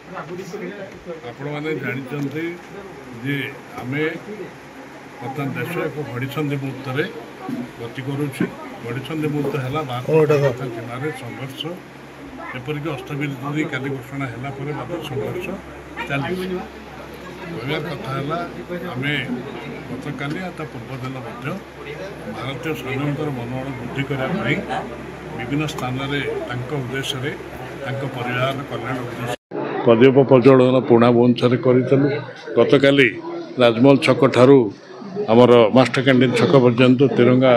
आपने जानते जे आम बर्तमान देश एक घड़ीसंधि मुहूर्त गति करुच्छे घड़ीसंधि मुहूर्त है जिले संघर्ष एपरिक अस्तविरति का घोषणा है संघर्ष चली कहर कथा आम गत काली पूर्वदिन भारतीय सैनिकों मनोबल वृद्धि करने विभिन्न स्थान में उद्देश्य परिवार कल्याण उद्देश्य प्रदीप प्रज्वलन पुणा भुवनेश्वर करूँ गत काली राजमहल छक ठारू आमर मास्टर कैंटीन छक पर्यंत तिरंगा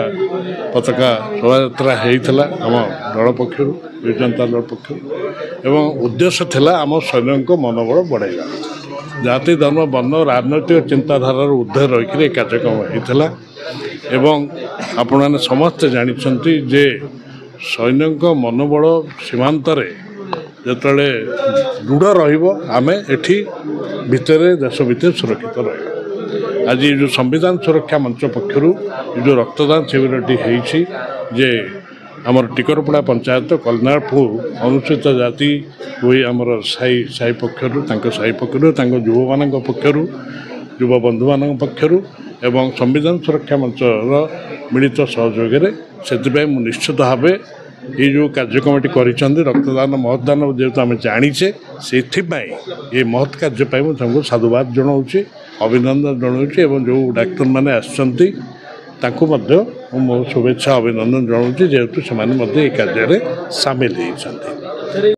पताका शोभा होता आम दल पक्ष जनता दल पक्ष एवं उद्देश्य थिला आम सैनिकों मनोबल बढ़ाइबा जाति धर्म वर्ण राजनैतिक चिंताधार ऊर्ध्वे रही कार्यक्रम होता एवं आपण समस्ते जानते जे सैनिकों मनोबल सीमांत जिते दृढ़ रमें एटी भितर देश भितर सुरक्षित रहा आज जो संविधान सुरक्षा मंच पक्षर जो रक्तदान शिविरटी जे आमर टिकरपड़ा पंचायत कल्याणपुर अनुसूचित जाति हुई आमर साई पक्षर साई पक्षर युव मान पक्षर युव बंधु मान पक्षर एवं संविधान सुरक्षा मंचर मिलित सहयोग से निश्चित भाव ये जो कार्यक्रमटी कर रक्तदान महत्दान जेहेतु आम जाचे से ये महत् कार्य मुझे साधुवाद जनाऊँगी अभिनंदन जनाऊँगी जो डाक्तर मैंने आसछंती मो शुभेच्छा अभिनंदन जनाऊँगी जेहेतु से कार्य सामिल होती।